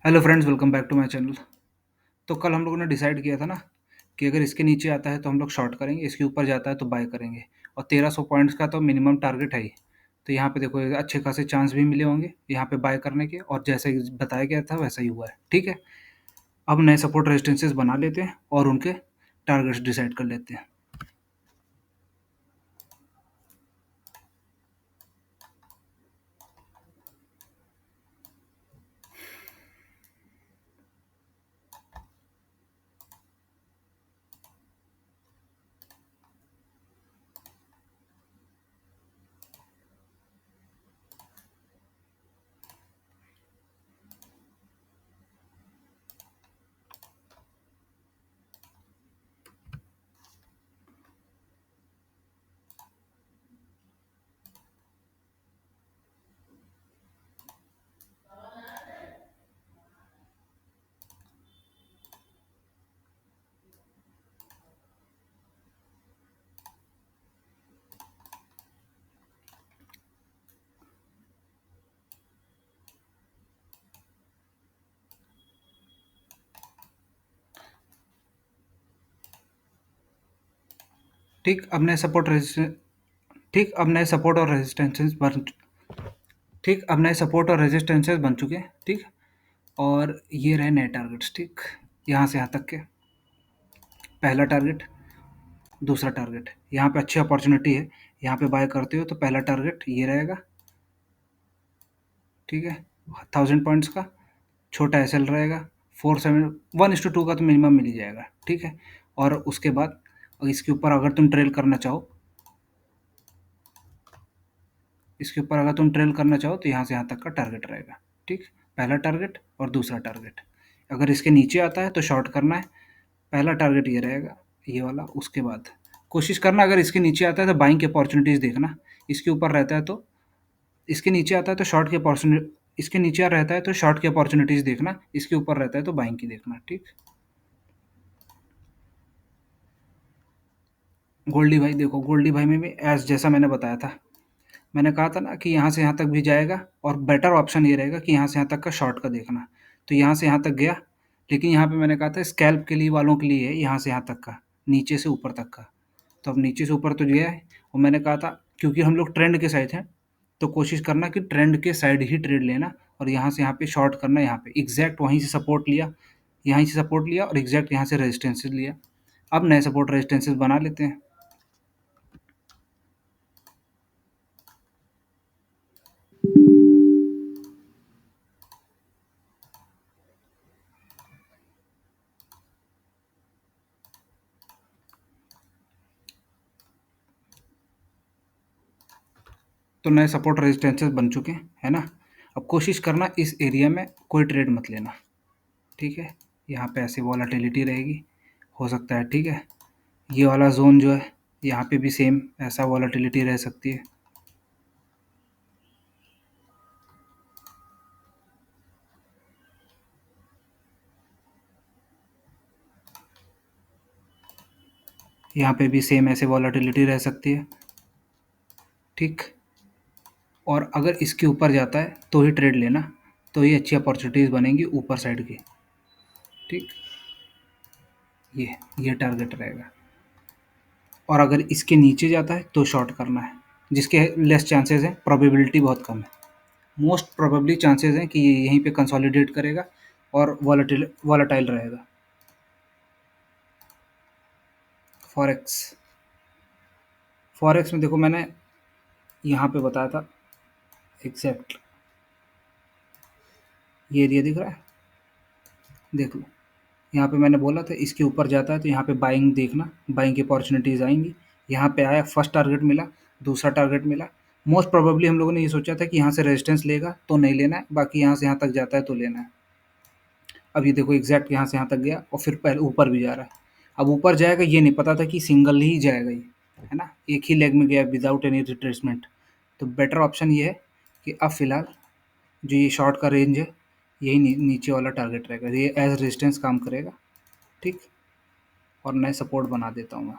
Hello friends, welcome back to my channel. तो कल हम लोगों ने डिसाइड किया था ना कि अगर इसके नीचे आता है तो हम लोग शॉर्ट करेंगे, इसके ऊपर जाता है तो बाय करेंगे। और 1300 पॉइंट्स का तो मिनिमम टारगेट है ही। तो यहाँ पे देखो ये अच्छे खासे चांस भी मिले होंगे यहाँ पे बाय करने के, और जैसे ही बताया गया था वैसा ही हुआ है। ठीक है, अब नए सपोर्ट रेजिस्टेंसेस बना लेते हैं और उनके टारगेट्स डिसाइड कर लेते हैं। ठीक, अब नए सपोर्ट रेजिस्टेंस ठीक अब नए सपोर्ट और रेजिस्टेंसेस बन ठीक अब नए सपोर्ट और रेजिस्टेंसेस बन चुके हैं। ठीक, और ये रहे नए टारगेट्स। ठीक, यहाँ से यहाँ तक के पहला टारगेट, दूसरा टारगेट, यहाँ पे अच्छी अपॉर्चुनिटी है, यहाँ पे बाय करते हो तो पहला टारगेट ये रहेगा। ठीक है, 1000 पॉइंट्स का छोटा एसएल रहेगा। 1:2 का तो मिनिमम मिल ही जाएगा। ठीक है, और उसके बाद इसके ऊपर अगर तुम ट्रेल करना चाहो, इसके ऊपर अगर तुम ट्रेल करना चाहो तो यहाँ से यहाँ तक का टारगेट रहेगा। ठीक, पहला टारगेट और दूसरा टारगेट। अगर इसके नीचे आता है तो शॉर्ट करना है। पहला टारगेट ये रहेगा, ये वाला। उसके बाद कोशिश करना अगर इसके नीचे आता है तो बाइंग की अपॉर्चुनिटीज़ देखना। इसके ऊपर रहता है तो इसके नीचे आता है तो शॉर्ट की अपॉर्चुनिटी इसके नीचे रहता है तो शॉर्ट की अपॉर्चुनिटीज़ देखना। इसके ऊपर रहता है तो बाइंग की देखना। ठीक, गोल्डी भाई देखो, गोल्डी भाई में भी एज जैसा मैंने बताया था, मैंने कहा था ना कि यहाँ से यहाँ तक भी जाएगा, और बेटर ऑप्शन ये रहेगा कि यहाँ से यहाँ तक का शॉर्ट का देखना। तो यहाँ से यहाँ तक गया, लेकिन यहाँ पे मैंने कहा था स्कैल्प के लिए वालों के लिए है यहाँ से यहाँ तक का, नीचे से ऊपर तक का। तो अब नीचे से ऊपर तो गया है, और मैंने कहा था क्योंकि हम लोग ट्रेंड के साइड हैं तो कोशिश करना कि ट्रेंड के साइड ही ट्रेड लेना, और यहाँ से यहाँ पे शॉर्ट करना। यहाँ पे एग्जैक्ट वहीं से सपोर्ट लिया, यहीं से सपोर्ट लिया, और एग्जैक्ट यहाँ से रेजिस्टेंसेस लिया। अब नए सपोर्ट रेजिस्टेंसेस बना लेते हैं। तो नए सपोर्ट रेजिस्टेंसेस बन चुके हैं, है ना। अब कोशिश करना इस एरिया में कोई ट्रेड मत लेना। ठीक है, यहाँ पे ऐसी वॉलेटिलिटी रहेगी, हो सकता है। ठीक है, ये वाला जोन जो है यहाँ पे भी सेम ऐसा वॉलेटिलिटी रह सकती है। यहाँ पे भी सेम ऐसे वॉलेटिलिटी रह सकती है। ठीक, और अगर इसके ऊपर जाता है तो ही ट्रेड लेना, तो ये अच्छी अपॉर्चुनिटीज़ बनेंगी ऊपर साइड की। ठीक, ये टारगेट रहेगा, और अगर इसके नीचे जाता है तो शॉर्ट करना है, जिसके लेस चांसेस हैं, प्रोबेबिलिटी बहुत कम है। मोस्ट प्रोबेबली चांसेस हैं कि ये यहीं पे कंसोलिडेट करेगा और वॉलेटाइल रहेगा। फॉरेक्स फॉरेक्स में देखो मैंने यहाँ पे बताया था एग्जैक्ट, ये एरिया दिख रहा है, देख लो। यहाँ पे मैंने बोला था इसके ऊपर जाता है तो यहाँ पे बाइंग देखना, बाइंग की अपॉर्चुनिटीज़ आएंगी। यहाँ पे आया, फर्स्ट टारगेट मिला, दूसरा टारगेट मिला। मोस्ट प्रोबेबली हम लोगों ने ये सोचा था कि यहाँ से रेजिस्टेंस लेगा तो नहीं लेना है, बाकी यहाँ से यहाँ तक जाता है तो लेना है। अब ये देखो एग्जैक्ट यहाँ से यहाँ तक गया, और फिर पहले ऊपर भी जा रहा है। अब ऊपर जाएगा ये नहीं पता था कि सिंगल ही जाएगा ये, है ना, एक ही लेग में गया विदाउट एनी रिट्रेसमेंट। तो बेटर ऑप्शन ये है कि अब फिलहाल जो ये शॉर्ट का रेंज है, यही नीचे वाला टारगेट रहेगा, ये एज रेजिस्टेंस काम करेगा। ठीक, और नए सपोर्ट बना देता हूँ मैं।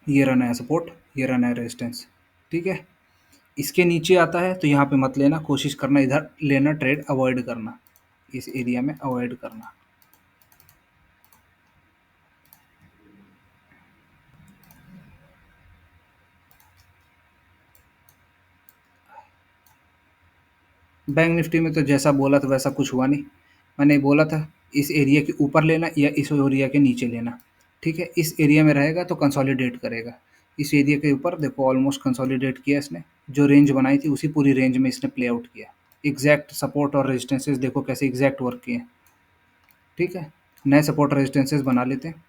ये रहा नया सपोर्ट, ये रहा नया रेजिस्टेंस। ठीक है, इसके नीचे आता है तो यहाँ पे मत लेना, कोशिश करना इधर लेना, ट्रेड अवॉइड करना, इस एरिया में अवॉइड करना। बैंक निफ्टी में तो जैसा बोला था वैसा कुछ हुआ नहीं। मैंने बोला था इस एरिया के ऊपर लेना या इस एरिया के नीचे लेना। ठीक है, इस एरिया में रहेगा तो कंसोलिडेट करेगा। इस एरिया के ऊपर देखो ऑलमोस्ट कंसोलिडेट किया इसने, जो रेंज बनाई थी उसी पूरी रेंज में इसने प्ले आउट किया। एग्जैक्ट सपोर्ट और रेजिस्टेंसेस देखो कैसे एग्जैक्ट वर्क किए। ठीक है, नए सपोर्ट रेजिस्टेंसेस बना लेते हैं।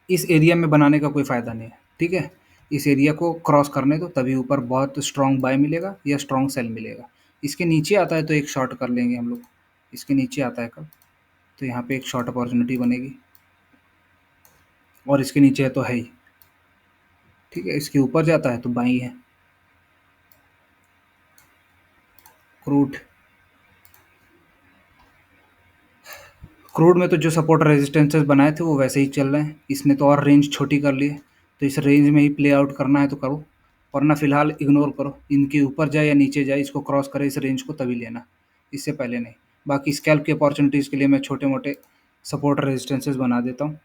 इस एरिया में बनाने का कोई फ़ायदा नहीं है। ठीक है, इस एरिया को क्रॉस करने दो, तभी ऊपर बहुत स्ट्रॉन्ग बाय मिलेगा या स्ट्रॉन्ग सेल मिलेगा। इसके नीचे आता है तो एक शॉर्ट कर लेंगे हम लोग। इसके नीचे आता है कब, तो यहाँ पे एक शॉर्ट अपॉर्चुनिटी बनेगी, और इसके नीचे है तो है ही। ठीक है, इसके ऊपर जाता है तो बाई है। क्रूड, क्रूड में तो जो सपोर्ट रेजिस्टेंसेस बनाए थे वो वैसे ही चल रहे हैं। इसने तो और रेंज छोटी कर ली है, तो इस रेंज में ही प्ले आउट करना है तो करो, वरना फिलहाल इग्नोर करो। इनके ऊपर जाए या नीचे जाए, इसको क्रॉस करे इस रेंज को तभी लेना, इससे पहले नहीं। बाकी स्कैल्प की अपॉर्चुनिटीज़ के लिए मैं छोटे मोटे सपोर्ट रेजिस्टेंसेस बना देता हूँ।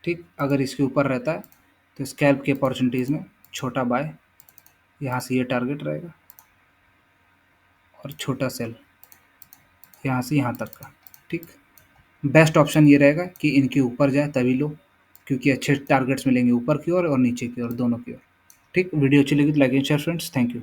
ठीक, अगर इसके ऊपर रहता है तो स्कैल्प की अपॉर्चुनिटीज़ में छोटा बाय, यहाँ से ये टारगेट रहेगा, और छोटा सेल यहाँ से यहाँ तक का। ठीक, बेस्ट ऑप्शन ये रहेगा कि इनके ऊपर जाए तभी लो, क्योंकि अच्छे टारगेट्स मिलेंगे ऊपर की ओर और नीचे की ओर, दोनों की ओर। ठीक, वीडियो अच्छी लगी तो like and share friends, thank you.